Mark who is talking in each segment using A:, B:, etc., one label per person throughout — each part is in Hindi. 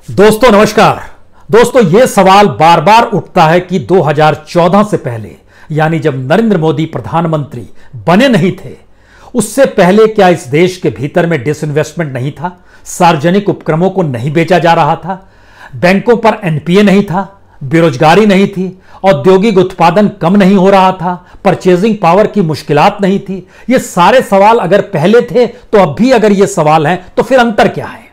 A: दोस्तों नमस्कार। दोस्तों ये सवाल बार बार उठता है कि 2014 से पहले यानी जब नरेंद्र मोदी प्रधानमंत्री बने नहीं थे उससे पहले क्या इस देश के भीतर में डिसइन्वेस्टमेंट नहीं था, सार्वजनिक उपक्रमों को नहीं बेचा जा रहा था, बैंकों पर एनपीए नहीं था, बेरोजगारी नहीं थी, औद्योगिक उत्पादन कम नहीं हो रहा था, परचेजिंग पावर की मुश्किलात नहीं थी। ये सारे सवाल अगर पहले थे तो अब भी अगर ये सवाल हैं तो फिर अंतर क्या है?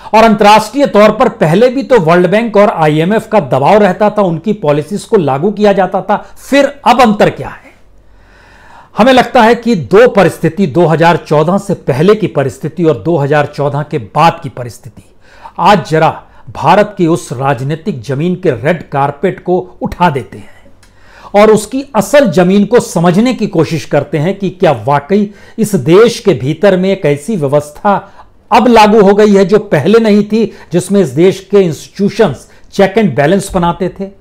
A: और अंतर्राष्ट्रीय तौर पर पहले भी तो वर्ल्ड बैंक और आईएमएफ का दबाव रहता था, उनकी पॉलिसीज को लागू किया जाता था, फिर अब अंतर क्या है? हमें लगता है कि दो परिस्थिति, 2014 से पहले की परिस्थिति और 2014 के बाद की परिस्थिति आज जरा भारत की उस राजनीतिक जमीन के रेड कारपेट को उठा देते हैं और उसकी असल जमीन को समझने की कोशिश करते हैं कि क्या वाकई इस देश के भीतर में एक ऐसी व्यवस्था अब लागू हो गई है जो पहले नहीं थी, जिसमें इस देश के इंस्टीट्यूशंस चेक एंड बैलेंस बनाते थे,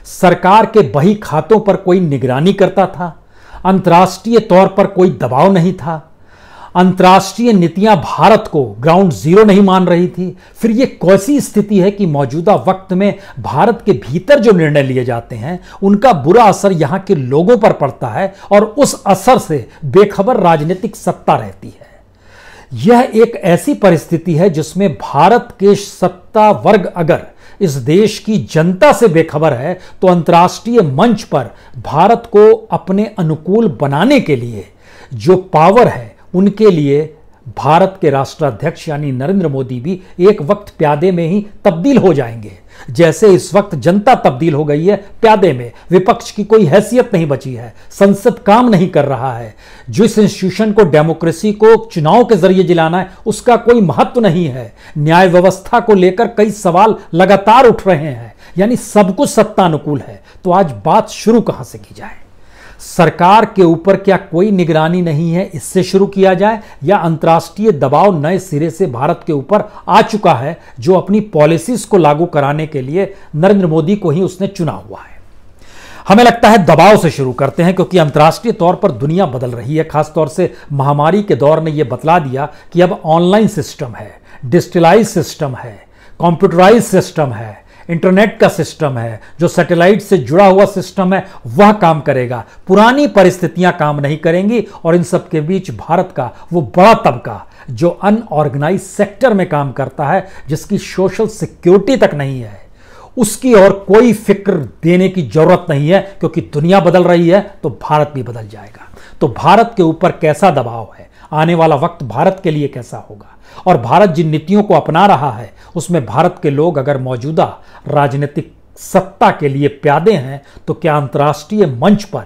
A: सरकार के बही खातों पर कोई निगरानी करता था, अंतर्राष्ट्रीय तौर पर कोई दबाव नहीं था, अंतर्राष्ट्रीय नीतियां भारत को ग्राउंड जीरो नहीं मान रही थी। फिर यह कैसी स्थिति है कि मौजूदा वक्त में भारत के भीतर जो निर्णय लिए जाते हैं उनका बुरा असर यहां के लोगों पर पड़ता है और उस असर से बेखबर राजनीतिक सत्ता रहती है। यह एक ऐसी परिस्थिति है जिसमें भारत के सत्ता वर्ग अगर इस देश की जनता से बेखबर है तो अंतर्राष्ट्रीय मंच पर भारत को अपने अनुकूल बनाने के लिए जो पावर है उनके लिए भारत के राष्ट्राध्यक्ष यानी नरेंद्र मोदी भी एक वक्त प्यादे में ही तब्दील हो जाएंगे, जैसे इस वक्त जनता तब्दील हो गई है प्यादे में। विपक्ष की कोई हैसियत नहीं बची है, संसद काम नहीं कर रहा है, जिस इंस्टीट्यूशन को डेमोक्रेसी को चुनाव के जरिए जिलाना है उसका कोई महत्व नहीं है, न्याय व्यवस्था को लेकर कई सवाल लगातार उठ रहे हैं, यानी सब कुछ सत्ता अनुकूल है। तो आज बात शुरू कहां से की जाए? सरकार के ऊपर क्या कोई निगरानी नहीं है, इससे शुरू किया जाए, या अंतर्राष्ट्रीय दबाव नए सिरे से भारत के ऊपर आ चुका है जो अपनी पॉलिसीज को लागू कराने के लिए नरेंद्र मोदी को ही उसने चुना हुआ है? हमें लगता है दबाव से शुरू करते हैं, क्योंकि अंतर्राष्ट्रीय तौर पर दुनिया बदल रही है। खासतौर से महामारी के दौर ने यह बतला दिया कि अब ऑनलाइन सिस्टम है, डिजिटलाइज सिस्टम है, कंप्यूटराइज सिस्टम है, इंटरनेट का सिस्टम है, जो सैटेलाइट से जुड़ा हुआ सिस्टम है वह काम करेगा, पुरानी परिस्थितियां काम नहीं करेंगी। और इन सब के बीच भारत का वो बड़ा तबका जो अनऑर्गेनाइज सेक्टर में काम करता है, जिसकी सोशल सिक्योरिटी तक नहीं है, उसकी और कोई फिक्र देने की जरूरत नहीं है, क्योंकि दुनिया बदल रही है तो भारत भी बदल जाएगा। तो भारत के ऊपर कैसा दबाव है, आने वाला वक्त भारत के लिए कैसा होगा, और भारत जिन नीतियों को अपना रहा है उसमें भारत के लोग अगर मौजूदा राजनीतिक सत्ता के लिए प्यादे हैं तो क्या अंतर्राष्ट्रीय मंच पर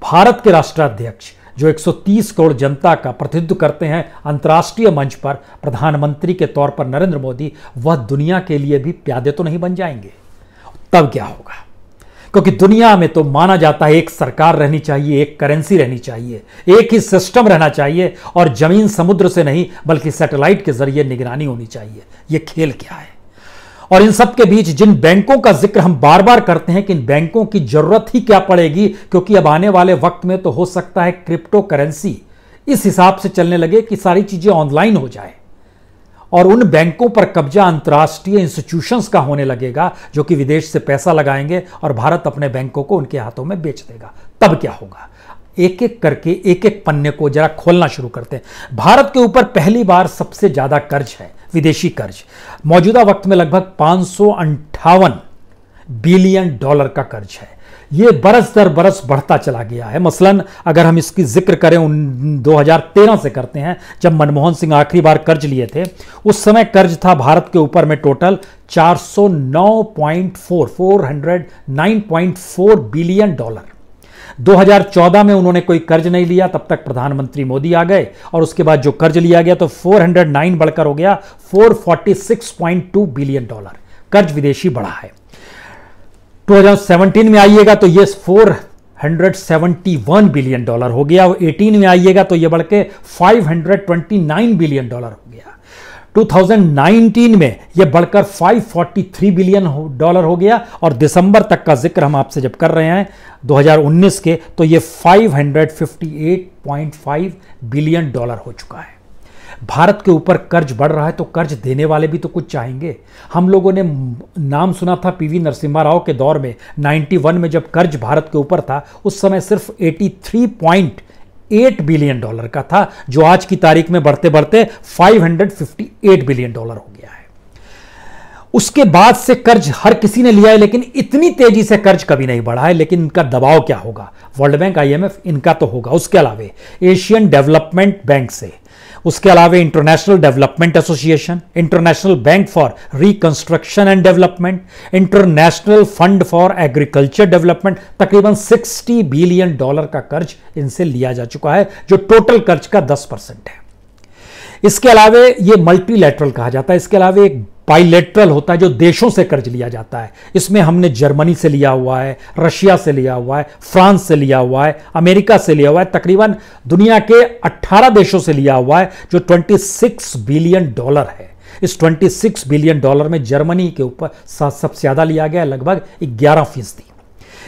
A: भारत के राष्ट्राध्यक्ष जो 130 करोड़ जनता का प्रतिनिधित्व करते हैं, अंतर्राष्ट्रीय मंच पर प्रधानमंत्री के तौर पर नरेंद्र मोदी, वह दुनिया के लिए भी प्यादे तो नहीं बन जाएंगे? तब क्या होगा? क्योंकि दुनिया में तो माना जाता है एक सरकार रहनी चाहिए, एक करेंसी रहनी चाहिए, एक ही सिस्टम रहना चाहिए, और जमीन समुद्र से नहीं बल्कि सैटेलाइट के जरिए निगरानी होनी चाहिए। यह खेल क्या है? और इन सब के बीच जिन बैंकों का जिक्र हम बार बार करते हैं कि इन बैंकों की जरूरत ही क्या पड़ेगी, क्योंकि अब आने वाले वक्त में तो हो सकता है क्रिप्टो करेंसी इस हिसाब से चलने लगे कि सारी चीजें ऑनलाइन हो जाए और उन बैंकों पर कब्जा अंतर्राष्ट्रीय इंस्टीट्यूशंस का होने लगेगा जो कि विदेश से पैसा लगाएंगे और भारत अपने बैंकों को उनके हाथों में बेच देगा। तब क्या होगा? एक एक करके एक एक पन्ने को जरा खोलना शुरू करते हैं। भारत के ऊपर पहली बार सबसे ज्यादा कर्ज है, विदेशी कर्ज। मौजूदा वक्त में लगभग 558 बिलियन डॉलर का कर्ज है। यह बरस दर बरस बढ़ता चला गया है। मसलन अगर हम इसकी जिक्र करें 2013 से करते हैं, जब मनमोहन सिंह आखिरी बार कर्ज लिए थे, उस समय कर्ज था भारत के ऊपर में टोटल 409.4 बिलियन डॉलर। 2014 में उन्होंने कोई कर्ज नहीं लिया, तब तक प्रधानमंत्री मोदी आ गए और उसके बाद जो कर्ज लिया गया तो 409 बढ़कर हो गया 446.2 बिलियन डॉलर। कर्ज विदेशी बढ़ा है। 2017 में आइएगा तो ये 471 बिलियन डॉलर हो गया। 18 में आइएगा तो ये बढ़ के 529 बिलियन डॉलर हो गया। 2019 में यह बढ़कर 543 बिलियन डॉलर हो गया, और दिसंबर तक का जिक्र हम आपसे जब कर रहे हैं 2019 के, तो यह 558.5 बिलियन डॉलर हो चुका है। भारत के ऊपर कर्ज बढ़ रहा है तो कर्ज देने वाले भी तो कुछ चाहेंगे। हम लोगों ने नाम सुना था पीवी नरसिम्हा राव के दौर में 91 में जब कर्ज भारत के ऊपर था, उस समय सिर्फ 83.8 बिलियन डॉलर का था, जो आज की तारीख में बढ़ते बढ़ते 558 बिलियन डॉलर हो गया है। उसके बाद से कर्ज हर किसी ने लिया है, लेकिन इतनी तेजी से कर्ज कभी नहीं बढ़ा है। लेकिन इनका दबाव क्या होगा? वर्ल्ड बैंक, IMF, इनका तो होगा। उसके अलावा एशियन डेवलपमेंट बैंक से, उसके अलावा international development association, international bank for reconstruction and development, international fund for agriculture development, तकरीबन 60 बिलियन डॉलर का कर्ज इनसे लिया जा चुका है, जो टोटल कर्ज का 10% है। इसके अलावा ये मल्टीलैटरल कहा जाता है। इसके अलावा एक बाइलेटरल होता है जो देशों से कर्ज लिया जाता है। इसमें हमने जर्मनी से लिया हुआ है, रशिया से लिया हुआ है, फ्रांस से लिया हुआ है, अमेरिका से लिया हुआ है, तकरीबन दुनिया के 18 देशों से लिया हुआ है, जो 26 बिलियन डॉलर है। इस 26 बिलियन डॉलर में जर्मनी के ऊपर सबसे ज्यादा लिया गया, लगभग 11%।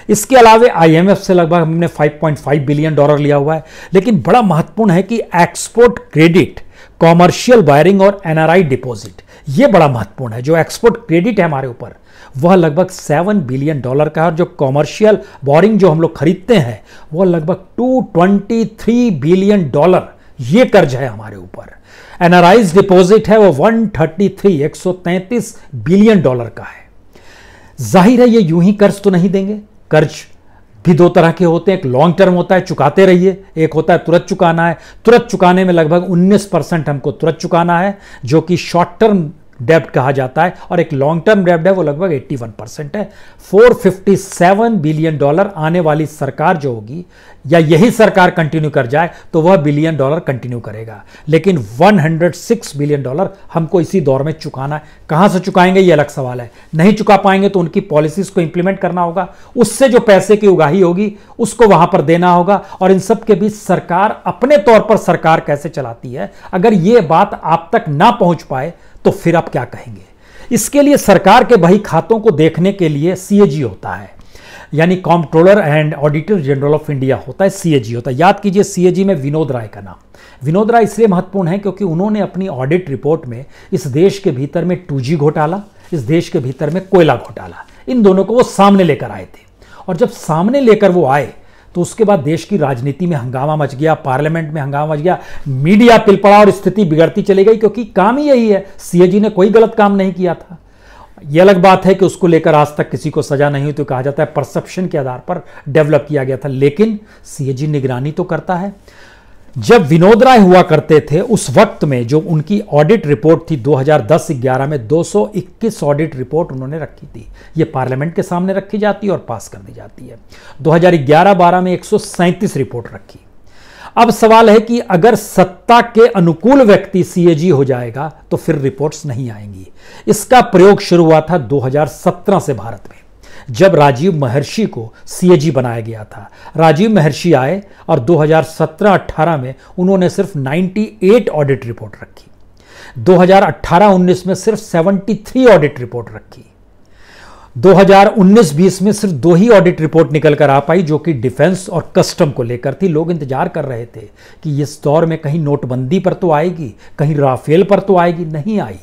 A: इसके अलावा IMF से लगभग हमने 5.5 बिलियन डॉलर लिया हुआ है। लेकिन बड़ा महत्वपूर्ण है कि एक्सपोर्ट क्रेडिट, कॉमर्शियल वायरिंग और NRI डिपॉजिट, यह बड़ा महत्वपूर्ण है। जो एक्सपोर्ट क्रेडिट है हमारे ऊपर, वह लगभग 7 बिलियन डॉलर का है, और जो कॉमर्शियल बोरिंग जो हम लोग खरीदते हैं, वह लगभग 223 बिलियन डॉलर ये कर्ज है हमारे ऊपर। NRI डिपॉजिट है वो 133 बिलियन डॉलर का है। जाहिर है ये यूं ही कर्ज तो नहीं देंगे। कर्ज भी दो तरह के होते हैं, एक लॉन्ग टर्म होता है, चुकाते रहिए, एक होता है तुरंत चुकाना है। तुरंत चुकाने में लगभग 19% हमको तुरंत चुकाना है, जो कि शॉर्ट टर्म डेब्ट कहा जाता है, और एक लॉन्ग टर्म डेब्ट है वो लगभग 81% है। 457 बिलियन डॉलर आने वाली सरकार जो होगी, या यही सरकार कंटिन्यू कर जाए तो वह बिलियन डॉलर कंटिन्यू करेगा। लेकिन 106 बिलियन डॉलर हमको इसी दौर में चुकाना है। कहां से चुकाएंगे ये अलग सवाल है। नहीं चुका पाएंगे तो उनकी पॉलिसीज को इंप्लीमेंट करना होगा, उससे जो पैसे की उगाही होगी उसको वहां पर देना होगा। और इन सब के बीच सरकार अपने तौर पर सरकार कैसे चलाती है, अगर यह बात आप तक ना पहुंच पाए तो फिर आप क्या कहेंगे? इसके लिए सरकार के बही खातों को देखने के लिए CAG होता है, यानी controller and auditor general of India होता है, CAG होता है। याद कीजिए CAG में विनोद राय का नाम। विनोद राय इसलिए महत्वपूर्ण है क्योंकि उन्होंने अपनी ऑडिट रिपोर्ट में इस देश के भीतर में 2G घोटाला, इस देश के भीतर में कोयला घोटाला, इन दोनों को वो सामने लेकर आए थे। और जब सामने लेकर वो आए तो उसके बाद देश की राजनीति में हंगामा मच गया, पार्लियामेंट में हंगामा मच गया, मीडिया पिल पड़ा और स्थिति बिगड़ती चली गई, क्योंकि काम ही यही है। CAG ने कोई गलत काम नहीं किया था। यह अलग बात है कि उसको लेकर आज तक किसी को सजा नहीं हुई, तो कहा जाता है परसेप्शन के आधार पर डेवलप किया गया था। लेकिन CAG निगरानी तो करता है। जब विनोद राय हुआ करते थे उस वक्त में जो उनकी ऑडिट रिपोर्ट थी 2010-11 में 221 ऑडिट रिपोर्ट उन्होंने रखी थी। ये पार्लियामेंट के सामने रखी जाती है और पास कर दी जाती है। 2011-12 में 137 रिपोर्ट रखी। अब सवाल है कि अगर सत्ता के अनुकूल व्यक्ति CAG हो जाएगा तो फिर रिपोर्ट्स नहीं आएंगी। इसका प्रयोग शुरू हुआ था 2017 से भारत में, जब राजीव महर्षि को CAG बनाया गया था। राजीव महर्षि आए और 2017-18 में उन्होंने सिर्फ 98 ऑडिट रिपोर्ट रखी। 2018-19 में सिर्फ 73 ऑडिट रिपोर्ट रखी। 2019-20 में सिर्फ 2 ही ऑडिट रिपोर्ट निकल कर आ पाई, जो कि डिफेंस और कस्टम को लेकर थी। लोग इंतजार कर रहे थे कि इस दौर में कहीं नोटबंदी पर तो आएगी, कहीं राफेल पर तो आएगी। नहीं आई,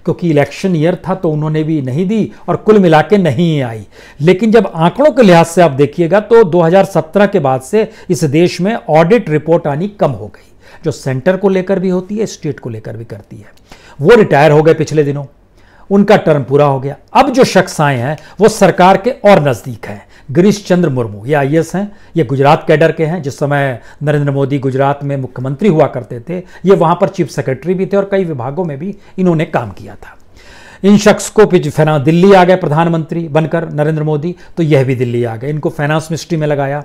A: क्योंकि इलेक्शन ईयर था तो उन्होंने भी नहीं दी और कुल मिला के नहीं आई। लेकिन जब आंकड़ों के लिहाज से आप देखिएगा तो 2017 के बाद से इस देश में ऑडिट रिपोर्ट आनी कम हो गई, जो सेंटर को लेकर भी होती है, स्टेट को लेकर भी करती है। वो रिटायर हो गए पिछले दिनों, उनका टर्म पूरा हो गया। अब जो शख्स आए हैं वो सरकार के और नजदीक हैं। गिरीश चंद्र मुर्मू, ये IAS हैं, ये गुजरात कैडर के हैं। जिस समय नरेंद्र मोदी गुजरात में मुख्यमंत्री हुआ करते थे, ये वहां पर चीफ सेक्रेटरी भी थे और कई विभागों में भी इन्होंने काम किया था। इन शख्स को दिल्ली आ गए प्रधानमंत्री बनकर नरेंद्र मोदी, तो यह भी दिल्ली आ गए। इनको फाइनेंस मिनिस्ट्री में लगाया।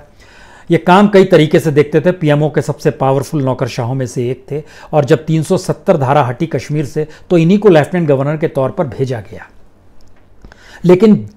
A: ये काम कई तरीके से देखते थे। PMO के सबसे पावरफुल नौकरशाहों में से एक थे। और जब 370 धारा हटी कश्मीर से, तो इन्हीं को लेफ्टिनेंट गवर्नर के तौर पर भेजा गया। लेकिन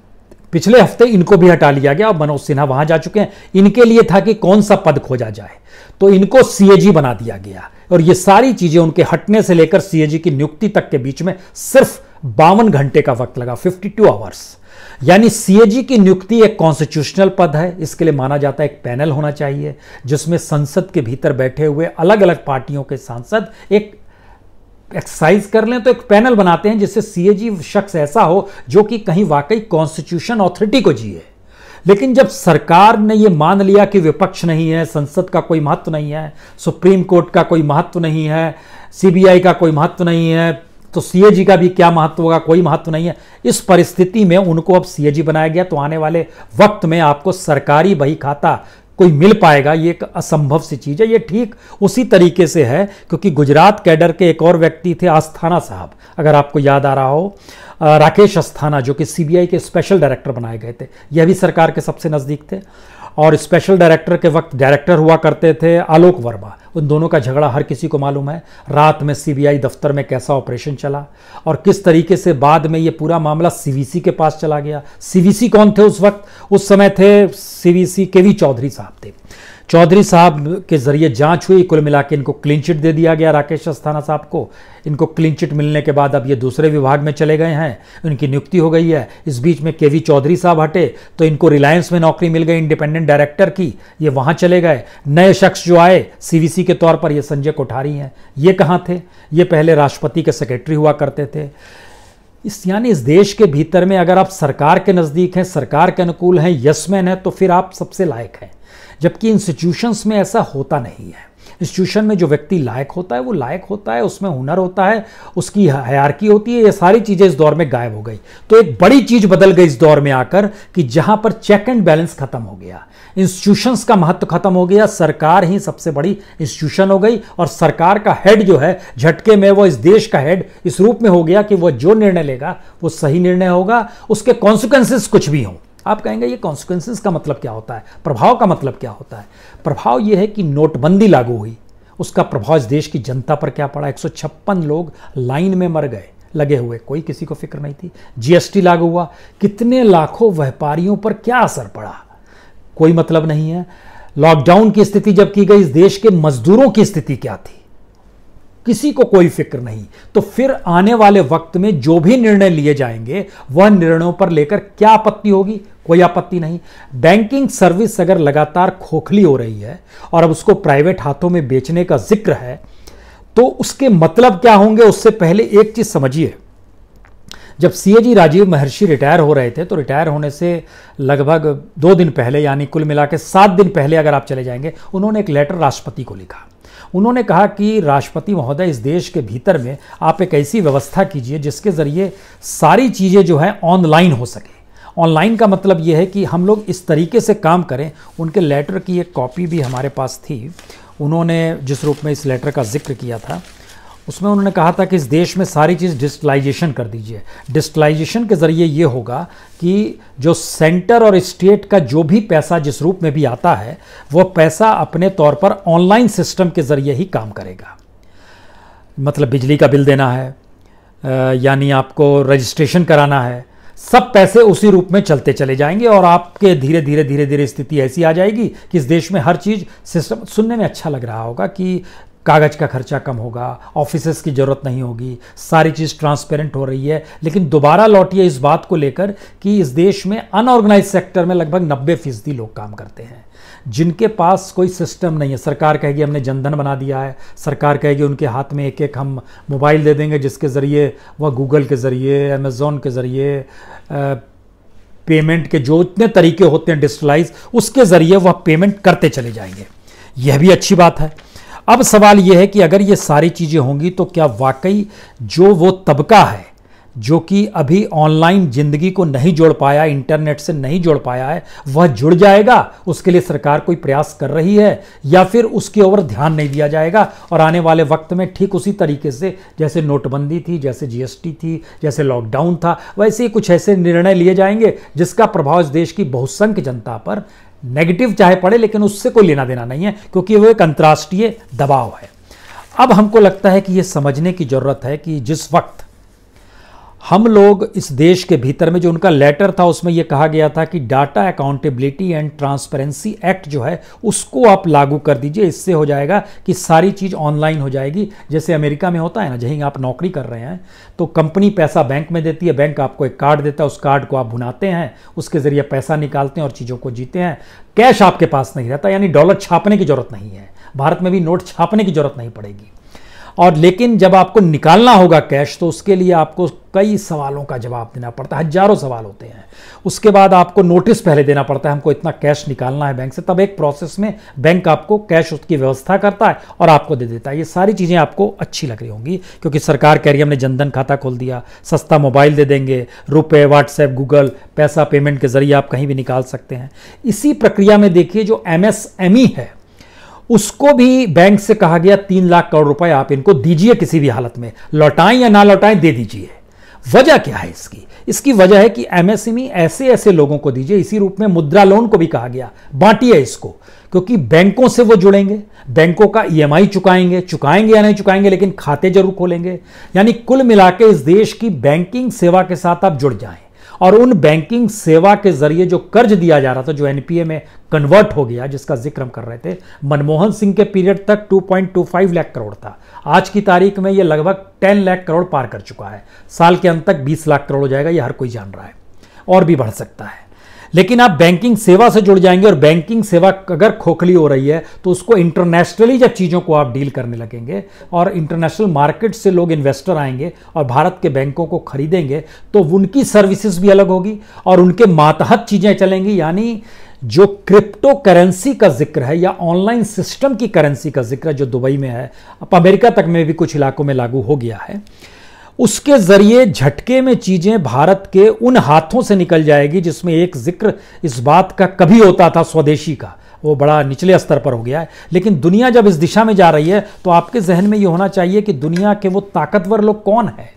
A: पिछले हफ्ते इनको भी हटा लिया गया और मनोज सिन्हा वहां जा चुके हैं। इनके लिए था कि कौन सा पद खोजा जाए, तो इनको CAG बना दिया गया। और ये सारी चीजें उनके हटने से लेकर CAG की नियुक्ति तक के बीच में सिर्फ 52 घंटे का वक्त लगा, 52 आवर्स। यानी CAG की नियुक्ति एक कॉन्स्टिट्यूशनल पद है। इसके लिए माना जाता है एक पैनल होना चाहिए, जिसमें संसद के भीतर बैठे हुए अलग अलग पार्टियों के सांसद एक एक्सरसाइज कर लें तो एक पैनल बनाते हैं जिससे सीएजी शख्स ऐसा हो जो कि कहीं वाकई कॉन्स्टिट्यूशन ऑथोरिटी को जिए। लेकिन जब सरकार ने यह मान लिया कि विपक्ष नहीं है, संसद का कोई महत्व नहीं है, सुप्रीम कोर्ट का कोई महत्व नहीं है, सीबीआई का कोई महत्व नहीं है, तो सीएजी का भी क्या महत्व होगा, कोई महत्व नहीं है। इस परिस्थिति में उनको अब सीएजी बनाया गया, तो आने वाले वक्त में आपको सरकारी बही खाता कोई मिल पाएगा, ये एक असंभव सी चीज है। ये ठीक उसी तरीके से है क्योंकि गुजरात कैडर के एक और व्यक्ति थे अस्थाना साहब, अगर आपको याद आ रहा हो, राकेश अस्थाना, जो कि सीबीआई के स्पेशल डायरेक्टर बनाए गए थे। यह भी सरकार के सबसे नजदीक थे और स्पेशल डायरेक्टर के वक्त डायरेक्टर हुआ करते थे आलोक वर्मा। उन दोनों का झगड़ा हर किसी को मालूम है, रात में सीबीआई दफ्तर में कैसा ऑपरेशन चला और किस तरीके से बाद में ये पूरा मामला सीवीसी के पास चला गया। सीवीसी कौन थे उस वक्त? उस समय थे सीवीसी केवी चौधरी साहब थे। चौधरी साहब के जरिए जांच हुई, कुल मिला के इनको क्लीन चिट दे दिया गया राकेश अस्थाना साहब को। इनको क्लीन चिट मिलने के बाद अब ये दूसरे विभाग में चले गए हैं, इनकी नियुक्ति हो गई है। इस बीच में केवी चौधरी साहब हटे तो इनको रिलायंस में नौकरी मिल गई इंडिपेंडेंट डायरेक्टर की, ये वहां चले गए। नए शख्स जो आए सीवीसी के तौर पर, ये संजय कोठारी हैं। ये कहाँ थे? ये पहले राष्ट्रपति के सेक्रेटरी हुआ करते थे। यानी इस देश के भीतर में अगर आप सरकार के नज़दीक हैं, सरकार के अनुकूल हैं, यसमैन हैं, तो फिर आप सबसे लायक हैं। जबकि इंस्टीट्यूशंस में ऐसा होता नहीं है। इंस्टीट्यूशन में जो व्यक्ति लायक होता है वो लायक होता है, उसमें हुनर होता है, उसकी हायरार्की होती है। ये सारी चीज़ें इस दौर में गायब हो गई। तो एक बड़ी चीज़ बदल गई इस दौर में आकर कि जहां पर चेक एंड बैलेंस खत्म हो गया, इंस्टीट्यूशंस का महत्व खत्म हो गया, सरकार ही सबसे बड़ी इंस्टीट्यूशन हो गई और सरकार का हेड जो है झटके में वो इस देश का हेड इस रूप में हो गया कि वो जो निर्णय लेगा वो सही निर्णय होगा, उसके कॉन्सिक्वेंसेस कुछ भी हों। आप कहेंगे ये कॉन्सिक्वेंसेस का मतलब क्या होता है, प्रभाव का मतलब क्या होता है? प्रभाव ये है कि नोटबंदी लागू हुई, उसका प्रभाव इस देश की जनता पर क्या पड़ा। 156 लोग लाइन में मर गए लगे हुए, कोई किसी को फिक्र नहीं थी। जीएसटी लागू हुआ, कितने लाखों व्यापारियों पर क्या असर पड़ा, कोई मतलब नहीं है। लॉकडाउन की स्थिति जब की गई, इस देश के मजदूरों की स्थिति क्या थी, किसी को कोई फिक्र नहीं। तो फिर आने वाले वक्त में जो भी निर्णय लिए जाएंगे वह निर्णयों पर लेकर क्या आपत्ति होगी? कोई आपत्ति नहीं। बैंकिंग सर्विस अगर लगातार खोखली हो रही है और अब उसको प्राइवेट हाथों में बेचने का जिक्र है तो उसके मतलब क्या होंगे? उससे पहले एक चीज समझिए, जब सीएजी राजीव महर्षि रिटायर हो रहे थे तो रिटायर होने से लगभग 2 दिन पहले, यानी कुल मिला के 7 दिन पहले अगर आप चले जाएंगे, उन्होंने एक लेटर राष्ट्रपति को लिखा। उन्होंने कहा कि राष्ट्रपति महोदय, इस देश के भीतर में आप एक ऐसी व्यवस्था कीजिए जिसके ज़रिए सारी चीज़ें जो है ऑनलाइन हो सके। ऑनलाइन का मतलब यह है कि हम लोग इस तरीके से काम करें। उनके लेटर की एक कॉपी भी हमारे पास थी। उन्होंने जिस रूप में इस लेटर का जिक्र किया था उसमें उन्होंने कहा था कि इस देश में सारी चीज़ डिजिटलाइजेशन कर दीजिए। डिजिटलाइजेशन के ज़रिए ये होगा कि जो सेंटर और स्टेट का जो भी पैसा जिस रूप में भी आता है वो पैसा अपने तौर पर ऑनलाइन सिस्टम के ज़रिए ही काम करेगा। मतलब बिजली का बिल देना है, यानी आपको रजिस्ट्रेशन कराना है, सब पैसे उसी रूप में चलते चले जाएंगे और आपके धीरे धीरे धीरे धीरे स्थिति ऐसी आ जाएगी कि इस देश में हर चीज़ सिस्टम। सुनने में अच्छा लग रहा होगा कि कागज़ का खर्चा कम होगा, ऑफिसेस की ज़रूरत नहीं होगी, सारी चीज़ ट्रांसपेरेंट हो रही है, लेकिन दोबारा लौटिए इस बात को लेकर कि इस देश में अनऑर्गेनाइज सेक्टर में लगभग 90% लोग काम करते हैं जिनके पास कोई सिस्टम नहीं है। सरकार कहेगी हमने जनधन बना दिया है, सरकार कहेगी उनके हाथ में एक एक हम मोबाइल दे देंगे जिसके ज़रिए वह गूगल के ज़रिए, अमेज़ॉन के ज़रिए, पेमेंट के जो इतने तरीके होते हैं डिजिटलाइज, उसके ज़रिए वह पेमेंट करते चले जाएंगे। यह भी अच्छी बात है। अब सवाल यह है कि अगर ये सारी चीज़ें होंगी तो क्या वाकई जो वो तबका है जो कि अभी ऑनलाइन ज़िंदगी को नहीं जोड़ पाया, इंटरनेट से नहीं जोड़ पाया है, वह जुड़ जाएगा? उसके लिए सरकार कोई प्रयास कर रही है या फिर उसकी ओर ध्यान नहीं दिया जाएगा और आने वाले वक्त में ठीक उसी तरीके से जैसे नोटबंदी थी, जैसे जीएसटी थी, जैसे लॉकडाउन था, वैसे ही कुछ ऐसे निर्णय लिए जाएंगे जिसका प्रभाव इस देश की बहुसंख्य जनता पर नेगेटिव चाहे पड़े, लेकिन उससे कोई लेना देना नहीं है क्योंकि वो एक अंतर्राष्ट्रीय दबाव है। अब हमको लगता है कि ये समझने की ज़रूरत है कि जिस वक्त हम लोग इस देश के भीतर में, जो उनका लेटर था उसमें यह कहा गया था कि data accountability and transparency act जो है उसको आप लागू कर दीजिए, इससे हो जाएगा कि सारी चीज़ ऑनलाइन हो जाएगी। जैसे अमेरिका में होता है ना, जहीं आप नौकरी कर रहे हैं तो कंपनी पैसा बैंक में देती है, बैंक आपको एक कार्ड देता है, उस कार्ड को आप भुनाते हैं, उसके ज़रिए पैसा निकालते हैं और चीज़ों को जीते हैं। कैश आपके पास नहीं रहता, यानी डॉलर छापने की ज़रूरत नहीं है। भारत में भी नोट छापने की ज़रूरत नहीं पड़ेगी। और लेकिन जब आपको निकालना होगा कैश तो उसके लिए आपको कई सवालों का जवाब देना पड़ता है, हजारों सवाल होते हैं। उसके बाद आपको नोटिस पहले देना पड़ता है, हमको इतना कैश निकालना है बैंक से, तब एक प्रोसेस में बैंक आपको कैश उसकी व्यवस्था करता है और आपको दे देता है। ये सारी चीज़ें आपको अच्छी लग रही होंगी क्योंकि सरकार कह रही है हमने जनधन खाता खोल दिया, सस्ता मोबाइल दे देंगे, रुपए, व्हाट्सएप, गूगल, पैसा पेमेंट के जरिए आप कहीं भी निकाल सकते हैं। इसी प्रक्रिया में देखिए जो MSME है उसको भी बैंक से कहा गया 3 लाख करोड़ रुपए आप इनको दीजिए, किसी भी हालत में लौटाएं या ना लौटाएं दे दीजिए। वजह क्या है इसकी? इसकी वजह है कि MSME ऐसे ऐसे लोगों को दीजिए, इसी रूप में मुद्रा लोन को भी कहा गया बांटिए इसको, क्योंकि बैंकों से वो जुड़ेंगे, बैंकों का EMI चुकाएंगे या नहीं चुकाएंगे लेकिन खाते जरूर खोलेंगे। यानी कुल मिलाकर इस देश की बैंकिंग सेवा के साथ आप जुड़ जाएं और उन बैंकिंग सेवा के जरिए जो कर्ज दिया जा रहा था, जो NPA में कन्वर्ट हो गया, जिसका जिक्र हम कर रहे थे, मनमोहन सिंह के पीरियड तक 2.25 लाख करोड़ था, आज की तारीख में यह लगभग 10 लाख करोड़ पार कर चुका है। साल के अंत तक 20 लाख करोड़ हो जाएगा, यह हर कोई जान रहा है, और भी बढ़ सकता है। लेकिन आप बैंकिंग सेवा से जुड़ जाएंगे और बैंकिंग सेवा अगर खोखली हो रही है तो उसको इंटरनेशनली जब चीज़ों को आप डील करने लगेंगे और इंटरनेशनल मार्केट से लोग इन्वेस्टर आएंगे और भारत के बैंकों को खरीदेंगे तो उनकी सर्विसेज भी अलग होगी और उनके मातहत चीज़ें चलेंगी। यानी जो क्रिप्टो करेंसी का जिक्र है या ऑनलाइन सिस्टम की करेंसी का जिक्र है जो दुबई में है, अब अमेरिका तक में भी कुछ इलाकों में लागू हो गया है, उसके जरिए झटके में चीजें भारत के उन हाथों से निकल जाएगी जिसमें एक जिक्र इस बात का कभी होता था स्वदेशी का, वो बड़ा निचले स्तर पर हो गया है। लेकिन दुनिया जब इस दिशा में जा रही है तो आपके जहन में ये होना चाहिए कि दुनिया के वो ताकतवर लोग कौन है।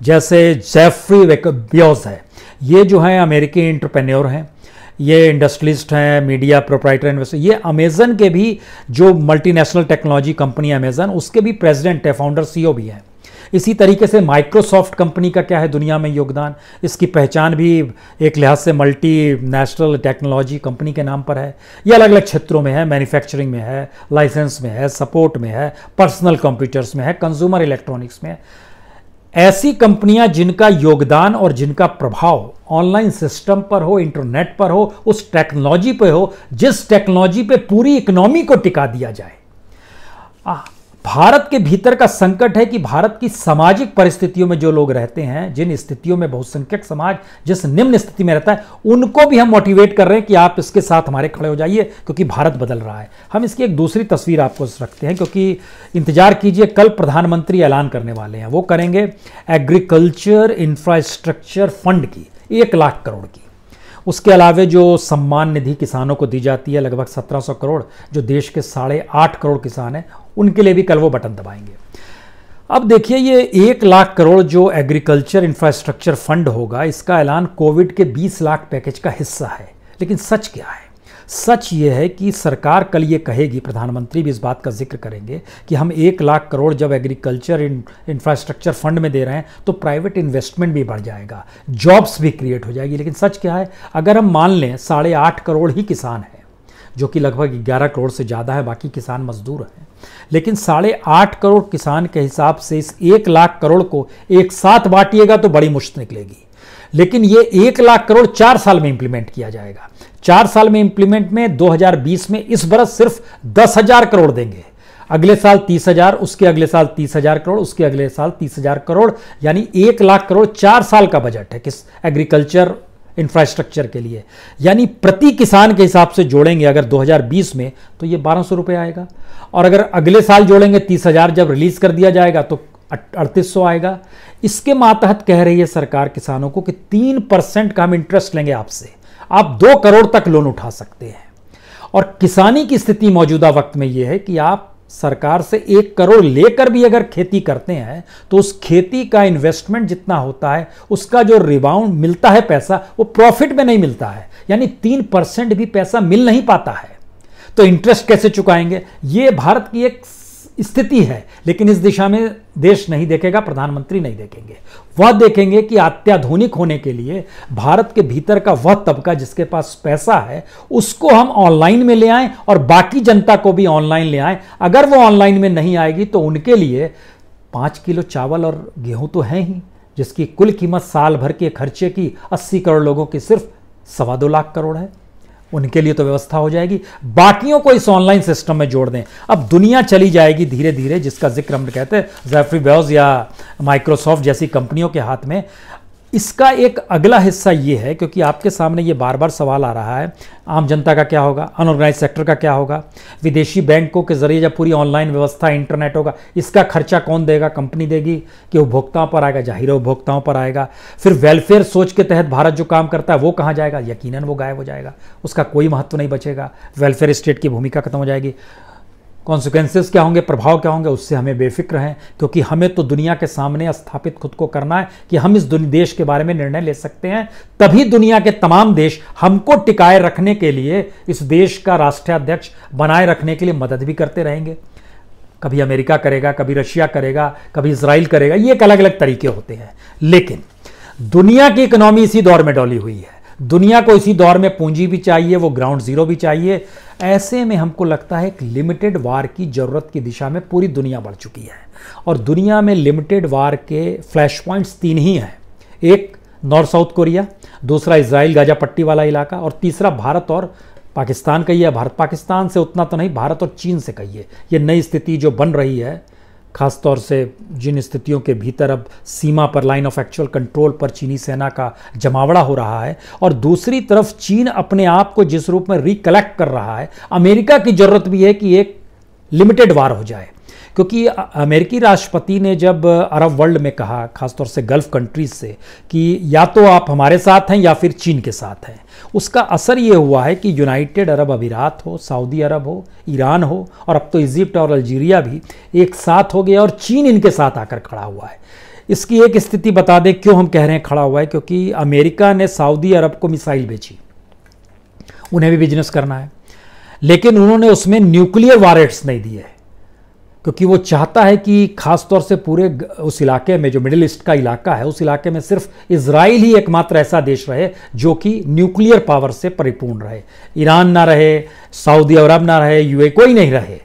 A: जैसे जेफरी बेजोस है, ये जो है अमेरिकी एंटरप्रेन्योर हैं, ये इंडस्ट्रियलिस्ट हैं, मीडिया प्रोप्राइटर इन्वेस्टर। ये अमेजन के भी जो मल्टीनेशनल टेक्नोलॉजी कंपनी अमेजन, उसके भी प्रेसिडेंट है, फाउंडर CEO भी हैं। इसी तरीके से माइक्रोसॉफ्ट कंपनी का क्या है दुनिया में योगदान, इसकी पहचान भी एक लिहाज से मल्टीनेशनल टेक्नोलॉजी कंपनी के नाम पर है। ये अलग अलग क्षेत्रों में है, मैन्युफैक्चरिंग में है, लाइसेंस में है, सपोर्ट में है, पर्सनल कंप्यूटर्स में है, कंज्यूमर इलेक्ट्रॉनिक्स में है। ऐसी कंपनियां जिनका योगदान और जिनका प्रभाव ऑनलाइन सिस्टम पर हो, इंटरनेट पर हो, उस टेक्नोलॉजी पे हो जिस टेक्नोलॉजी पे पूरी इकोनॉमी को टिका दिया जाए। भारत के भीतर का संकट है कि भारत की सामाजिक परिस्थितियों में जो लोग रहते हैं, जिन स्थितियों में बहुसंख्यक समाज जिस निम्न स्थिति में रहता है, उनको भी हम मोटिवेट कर रहे हैं कि आप इसके साथ हमारे खड़े हो जाइए क्योंकि भारत बदल रहा है। हम इसकी एक दूसरी तस्वीर आपको रखते हैं क्योंकि इंतजार कीजिए, कल प्रधानमंत्री ऐलान करने वाले हैं। वो करेंगे एग्रीकल्चर इंफ्रास्ट्रक्चर फंड की 1 लाख करोड़ की। उसके अलावे जो सम्मान निधि किसानों को दी जाती है लगभग 1700 करोड़, जो देश के 8.5 करोड़ किसान हैं, उनके लिए भी कल वो बटन दबाएंगे। अब देखिए, ये 1 लाख करोड़ जो एग्रीकल्चर इंफ्रास्ट्रक्चर फंड होगा, इसका ऐलान कोविड के 20 लाख पैकेज का हिस्सा है। लेकिन सच क्या है? सच ये है कि सरकार कल ये कहेगी, प्रधानमंत्री भी इस बात का जिक्र करेंगे कि हम 1 लाख करोड़ जब एग्रीकल्चर इंफ्रास्ट्रक्चर फंड में दे रहे हैं तो प्राइवेट इन्वेस्टमेंट भी बढ़ जाएगा, जॉब्स भी क्रिएट हो जाएगी। लेकिन सच क्या है? अगर हम मान लें 8.5 करोड़ ही किसान हैं, जो कि लगभग 11 करोड़ से ज़्यादा है, बाकी किसान मजदूर हैं, लेकिन 8.5 करोड़ किसान के हिसाब से इस 1 लाख करोड़ को एक साथ बांटिएगा तो बड़ी मुश्त निकलेगी। लेकिन ये 1 लाख करोड़ 4 साल में इंप्लीमेंट किया जाएगा। 4 साल में इंप्लीमेंट में 2020 में इस बरस सिर्फ 10,000 करोड़ देंगे, अगले साल 30,000, उसके अगले साल 30,000 करोड़, उसके अगले साल 30,000 करोड़, यानी 1 लाख करोड़ 4 साल का बजट है किस एग्रीकल्चर इंफ्रास्ट्रक्चर के लिए। यानी प्रति किसान के हिसाब से जोड़ेंगे अगर 2020 में तो ये 1200 रुपये आएगा, और अगर अगले साल जोड़ेंगे 30,000 जब रिलीज कर दिया जाएगा तो 3800 आएगा। इसके मातहत कह रही है सरकार किसानों को कि 3% का हम इंटरेस्ट लेंगे आपसे, आप 2 करोड़ तक लोन उठा सकते हैं। और किसानी की स्थिति मौजूदा वक्त में यह है कि आप सरकार से 1 करोड़ लेकर भी अगर खेती करते हैं तो उस खेती का इन्वेस्टमेंट जितना होता है उसका जो रिबाउंड मिलता है पैसा, वो प्रॉफिट में नहीं मिलता है, यानी 3% भी पैसा मिल नहीं पाता है। तो इंटरेस्ट कैसे चुकाएंगे? ये भारत की एक स्थिति है। लेकिन इस दिशा में देश नहीं देखेगा, प्रधानमंत्री नहीं देखेंगे। वह देखेंगे कि अत्याधुनिक होने के लिए भारत के भीतर का वह तबका जिसके पास पैसा है उसको हम ऑनलाइन में ले आएं और बाकी जनता को भी ऑनलाइन ले आएं। अगर वो ऑनलाइन में नहीं आएगी तो उनके लिए 5 किलो चावल और गेहूं तो है ही, जिसकी कुल कीमत साल भर के खर्चे की 80 करोड़ लोगों की सिर्फ 2.25 लाख करोड़ है। उनके लिए तो व्यवस्था हो जाएगी, बाकियों को इस ऑनलाइन सिस्टम में जोड़ दें। अब दुनिया चली जाएगी धीरे धीरे, जिसका जिक्र हम कहते हैं जेफरी बेजोस या माइक्रोसॉफ्ट जैसी कंपनियों के हाथ में। इसका एक अगला हिस्सा ये है, क्योंकि आपके सामने ये बार बार सवाल आ रहा है, आम जनता का क्या होगा, अनऑर्गेनाइज सेक्टर का क्या होगा, विदेशी बैंकों के जरिए जब पूरी ऑनलाइन व्यवस्था इंटरनेट होगा, इसका खर्चा कौन देगा, कंपनी देगी कि उपभोक्ताओं पर आएगा, जाहिर है उपभोक्ताओं पर आएगा। फिर वेलफेयर सोच के तहत भारत जो काम करता है वो कहाँ जाएगा, यकीनन वो गायब हो जाएगा, उसका कोई महत्व नहीं बचेगा, वेलफेयर स्टेट की भूमिका खत्म हो जाएगी। कॉन्सिक्वेंसेस क्या होंगे, प्रभाव क्या होंगे, उससे हमें बेफिक्र हैं, क्योंकि हमें तो दुनिया के सामने स्थापित खुद को करना है कि हम इस देश के बारे में निर्णय ले सकते हैं। तभी दुनिया के तमाम देश हमको टिकाए रखने के लिए, इस देश का राष्ट्राध्यक्ष बनाए रखने के लिए मदद भी करते रहेंगे। कभी अमेरिका करेगा, कभी रशिया करेगा, कभी इजराइल करेगा, ये एक अलग अलग तरीके होते हैं। लेकिन दुनिया की इकोनॉमी इसी दौर में डॉली हुई है, दुनिया को इसी दौर में पूंजी भी चाहिए, वो ग्राउंड जीरो भी चाहिए। ऐसे में हमको लगता है एक लिमिटेड वार की जरूरत की दिशा में पूरी दुनिया बढ़ चुकी है। और दुनिया में लिमिटेड वार के फ्लैश पॉइंट्स 3 ही हैं, एक नॉर्थ साउथ कोरिया, दूसरा इजराइल गाजा पट्टी वाला इलाका, और तीसरा भारत और पाकिस्तान का ही है। भारत पाकिस्तान से उतना तो नहीं, भारत और चीन से कहिए। ये नई स्थिति जो बन रही है, खासतौर से जिन स्थितियों के भीतर अब सीमा पर लाइन ऑफ एक्चुअल कंट्रोल पर चीनी सेना का जमावड़ा हो रहा है, और दूसरी तरफ चीन अपने आप को जिस रूप में रिकलेक्ट कर रहा है, अमेरिका की जरूरत भी है कि एक लिमिटेड वार हो जाए। क्योंकि अमेरिकी राष्ट्रपति ने जब अरब वर्ल्ड में कहा, खासतौर से गल्फ कंट्रीज से, कि या तो आप हमारे साथ हैं या फिर चीन के साथ हैं, उसका असर ये हुआ है कि यूनाइटेड अरब अमीरात हो, सऊदी अरब हो, ईरान हो, और अब तो इजिप्ट और अल्जीरिया भी एक साथ हो गया, और चीन इनके साथ आकर खड़ा हुआ है। इसकी एक स्थिति बता दें क्यों हम कह रहे हैं खड़ा हुआ है, क्योंकि अमेरिका ने सऊदी अरब को मिसाइल बेची, उन्हें भी बिजनेस करना है, लेकिन उन्होंने उसमें न्यूक्लियर वॉरेट्स नहीं दिए, क्योंकि वो चाहता है कि खासतौर से पूरे उस इलाके में, जो मिडिल ईस्ट का इलाका है, उस इलाके में सिर्फ इजराइल ही एकमात्र ऐसा देश रहे जो कि न्यूक्लियर पावर से परिपूर्ण रहे। ईरान ना रहे, सऊदी अरब ना रहे, यूएई, कोई नहीं रहे।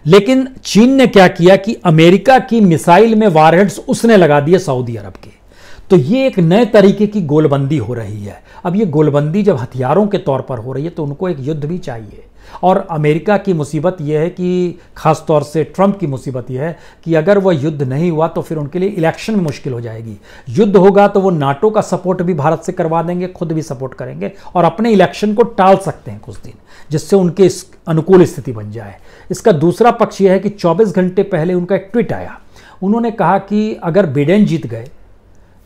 A: लेकिन चीन ने क्या किया कि अमेरिका की मिसाइल में वारहेड्स उसने लगा दिए सऊदी अरब के। तो ये एक नए तरीके की गोलबंदी हो रही है। अब ये गोलबंदी जब हथियारों के तौर पर हो रही है, तो उनको एक युद्ध भी चाहिए। और अमेरिका की मुसीबत यह है कि, खास तौर से ट्रंप की मुसीबत यह है कि अगर वह युद्ध नहीं हुआ तो फिर उनके लिए इलेक्शन में मुश्किल हो जाएगी। युद्ध होगा तो वो नाटो का सपोर्ट भी भारत से करवा देंगे, खुद भी सपोर्ट करेंगे, और अपने इलेक्शन को टाल सकते हैं कुछ दिन, जिससे उनके इस अनुकूल स्थिति बन जाए। इसका दूसरा पक्ष यह है कि 24 घंटे पहले उनका एक ट्वीट आया, उन्होंने कहा कि अगर बिडेन जीत गए,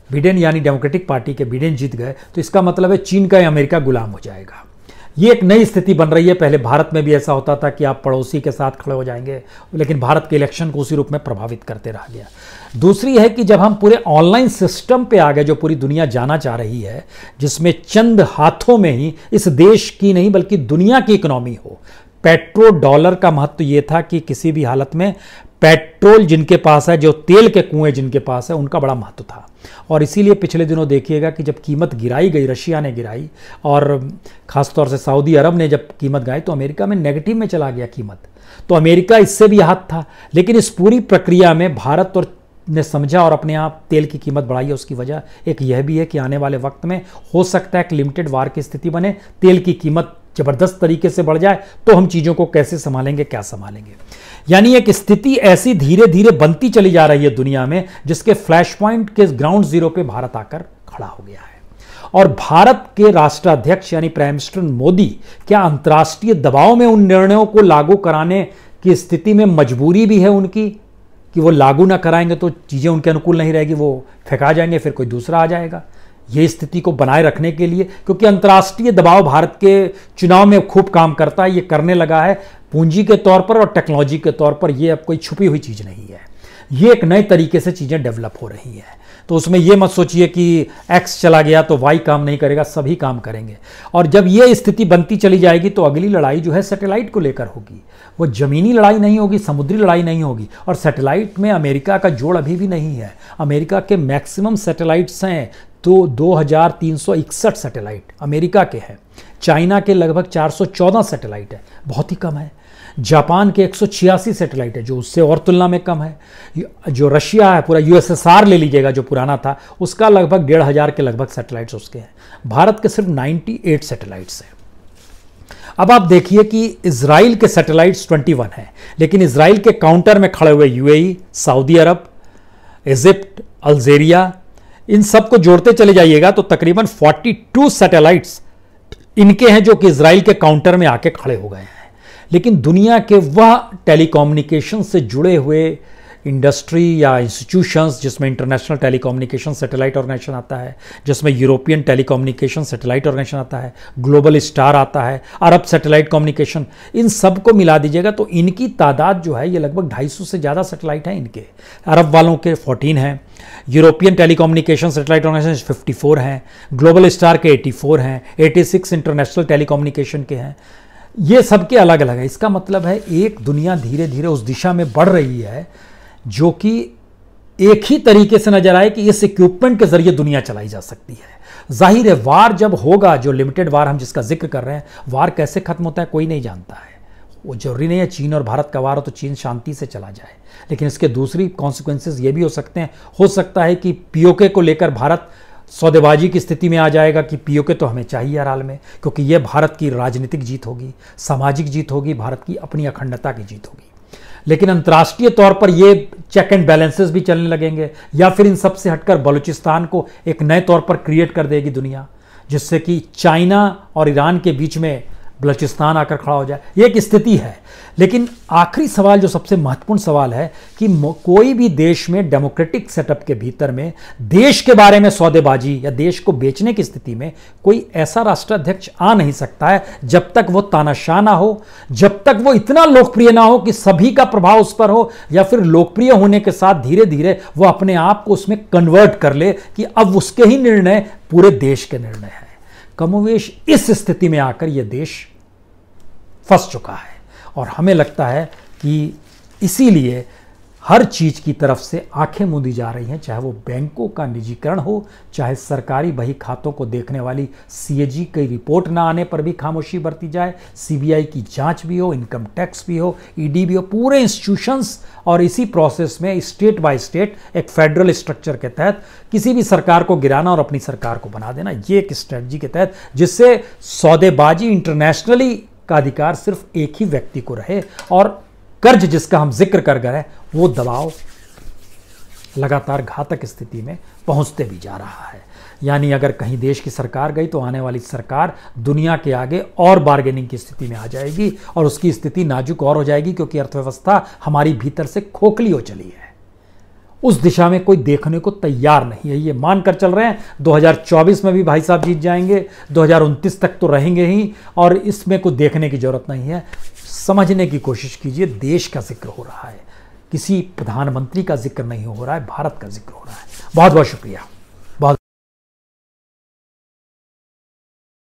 A: बिडेन यानी डेमोक्रेटिक पार्टी के बिडेन जीत गए, तो इसका मतलब है चीन का अमेरिका गुलाम हो जाएगा। ये एक नई स्थिति बन रही है। पहले भारत में भी ऐसा होता था कि आप पड़ोसी के साथ खड़े हो जाएंगे, लेकिन भारत के इलेक्शन को उसी रूप में प्रभावित करते रह गया। दूसरी है कि जब हम पूरे ऑनलाइन सिस्टम पे आ गए, जो पूरी दुनिया जाना चाह रही है, जिसमें चंद हाथों में ही इस देश की नहीं बल्कि दुनिया की इकोनॉमी हो। पेट्रो डॉलर का महत्व ये था कि किसी भी हालत में पेट्रोल जिनके पास है, जो तेल के कुएं जिनके पास है, उनका बड़ा महत्व था। और इसीलिए पिछले दिनों देखिएगा कि जब कीमत गिराई गई, रशिया ने गिराई और खासतौर से सऊदी अरब ने जब कीमत गिराई, तो अमेरिका में नेगेटिव में चला गया कीमत। तो अमेरिका इससे भी आहत था। लेकिन इस पूरी प्रक्रिया में भारत और ने समझा और अपने आप तेल की कीमत बढ़ाई है। उसकी वजह एक यह भी है कि आने वाले वक्त में हो सकता है कि लिमिटेड वार की स्थिति बने, तेल की कीमत जबरदस्त तरीके से बढ़ जाए, तो हम चीज़ों को कैसे संभालेंगे, क्या संभालेंगे। यानी एक स्थिति ऐसी धीरे धीरे बनती चली जा रही है दुनिया में, जिसके फ्लैश पॉइंट के ग्राउंड जीरो पे भारत आकर खड़ा हो गया है। और भारत के राष्ट्राध्यक्ष यानी प्राइम मिनिस्टर मोदी क्या अंतर्राष्ट्रीय दबाव में उन निर्णयों को लागू कराने की स्थिति में मजबूरी भी है उनकी, कि वो लागू ना कराएंगे तो चीज़ें उनके अनुकूल नहीं रहेगी, वो फेंका जाएंगे, फिर कोई दूसरा आ जाएगा। ये स्थिति को बनाए रखने के लिए, क्योंकि अंतर्राष्ट्रीय दबाव भारत के चुनाव में खूब काम करता है, ये करने लगा है पूंजी के तौर पर और टेक्नोलॉजी के तौर पर। ये अब कोई छुपी हुई चीज़ नहीं है, ये एक नए तरीके से चीज़ें डेवलप हो रही हैं। तो उसमें ये मत सोचिए कि एक्स चला गया तो वाई काम नहीं करेगा, सभी काम करेंगे। और जब ये स्थिति बनती चली जाएगी तो अगली लड़ाई जो है सैटेलाइट को लेकर होगी। वो जमीनी लड़ाई नहीं होगी, समुद्री लड़ाई नहीं होगी। और सैटेलाइट में अमेरिका का जोड़ अभी भी नहीं है। अमेरिका के मैक्सिमम सैटेलाइट्स हैं तो 2361 सैटेलाइट अमेरिका के हैं। चाइना के लगभग 414 सैटेलाइट है, बहुत ही कम है। जापान के 186 सैटेलाइट है, जो उससे और तुलना में कम है। जो रशिया है, पूरा यूएसएसआर ले लीजिएगा जो पुराना था, उसका लगभग 1500 के लगभग सैटेलाइट्स उसके हैं। भारत के सिर्फ 98 सैटेलाइट्स हैं। अब आप देखिए कि इजराइल के सैटेलाइट्स 21 हैं, लेकिन इजराइल के काउंटर में खड़े हुए यूएई, सऊदी अरब, इजिप्ट, अल्जीरिया, इन सब को जोड़ते चले जाइएगा तो तकरीबन 42 सैटेलाइट्स इनके हैं जो कि इजराइल के काउंटर में आके खड़े हो गए हैं। लेकिन दुनिया के वह टेलीकम्युनिकेशन से जुड़े हुए इंडस्ट्री या इंस्टीट्यूशंस, जिसमें इंटरनेशनल टेलीकम्युनिकेशन सैटेलाइट ऑर्गेनाइजेशन आता है, जिसमें यूरोपियन टेलीकम्युनिकेशन सैटेलाइट ऑर्गेनाइजेशन आता है, ग्लोबल स्टार आता है, अरब सैटेलाइट कम्युनिकेशन, इन सब को मिला दीजिएगा तो इनकी तादाद जो है ये लगभग 250 से ज़्यादा सैटेलाइट हैं इनके। अरब वालों के 14 हैं, यूरोपियन टेलीकम्युनिकेशन सैटेलाइट ऑर्गेनाइजेशन 54 हैं, ग्लोबल स्टार के 84 हैं, 86 इंटरनेशनल टेलीकम्युनिकेशन के हैं। ये सबके अलग अलग है। इसका मतलब है एक दुनिया धीरे धीरे उस दिशा में बढ़ रही है जो कि एक ही तरीके से नजर आए कि इस इक्विपमेंट के जरिए दुनिया चलाई जा सकती है। जाहिर है वार जब होगा, जो लिमिटेड वार हम जिसका जिक्र कर रहे हैं, वार कैसे खत्म होता है कोई नहीं जानता है। वो जरूरी नहीं है चीन और भारत का वार हो तो चीन शांति से चला जाए, लेकिन इसके दूसरी कॉन्सिक्वेंसेस ये भी हो सकते हैं। हो सकता है कि पीओके को लेकर भारत सौदेबाजी की स्थिति में आ जाएगा कि पीओके तो हमें चाहिए हर हाल में, क्योंकि यह भारत की राजनीतिक जीत होगी, सामाजिक जीत होगी, भारत की अपनी अखंडता की जीत होगी। लेकिन अंतर्राष्ट्रीय तौर पर ये चेक एंड बैलेंसेस भी चलने लगेंगे, या फिर इन सब से हटकर बलूचिस्तान को एक नए तौर पर क्रिएट कर देगी दुनिया, जिससे कि चाइना और ईरान के बीच में बलूचिस्तान आकर खड़ा हो जाए। ये एक स्थिति है। लेकिन आखिरी सवाल जो सबसे महत्वपूर्ण सवाल है कि कोई भी देश में डेमोक्रेटिक सेटअप के भीतर में देश के बारे में सौदेबाजी या देश को बेचने की स्थिति में कोई ऐसा राष्ट्राध्यक्ष आ नहीं सकता है जब तक वो तानाशाह ना हो, जब तक वो इतना लोकप्रिय ना हो कि सभी का प्रभाव उस पर हो, या फिर लोकप्रिय होने के साथ धीरे धीरे वो अपने आप को उसमें कन्वर्ट कर ले कि अब उसके ही निर्णय पूरे देश के निर्णय हैं। कमोवेश इस स्थिति में आकर यह देश फंस चुका है और हमें लगता है कि इसीलिए हर चीज की तरफ से आंखें मूंदी जा रही हैं, चाहे वो बैंकों का निजीकरण हो, चाहे सरकारी बही खातों को देखने वाली सीएजी की रिपोर्ट ना आने पर भी खामोशी बरती जाए, सीबीआई की जांच भी हो, इनकम टैक्स भी हो, ईडी भी हो, पूरे इंस्टीट्यूशंस, और इसी प्रोसेस में स्टेट बाय स्टेट एक फेडरल स्ट्रक्चर के तहत किसी भी सरकार को गिराना और अपनी सरकार को बना देना, ये एक स्ट्रेटजी के तहत जिससे सौदेबाजी इंटरनेशनली का अधिकार सिर्फ एक ही व्यक्ति को रहे और कर्ज जिसका हम जिक्र कर गए वो दबाव लगातार घातक स्थिति में पहुंचते भी जा रहा है। यानी अगर कहीं देश की सरकार गई तो आने वाली सरकार दुनिया के आगे और बार्गेनिंग की स्थिति में आ जाएगी और उसकी स्थिति नाजुक और हो जाएगी, क्योंकि अर्थव्यवस्था हमारी भीतर से खोखली हो चली है। उस दिशा में कोई देखने को तैयार नहीं है। ये मानकर चल रहे हैं 2024 में भी भाई साहब जीत जाएंगे, 2029 तक तो रहेंगे ही, और इसमें कुछ देखने की जरूरत नहीं है। समझने की कोशिश कीजिए, देश का जिक्र हो रहा है, किसी प्रधानमंत्री का जिक्र नहीं हो रहा है, भारत का जिक्र हो रहा है। बहुत बहुत शुक्रिया।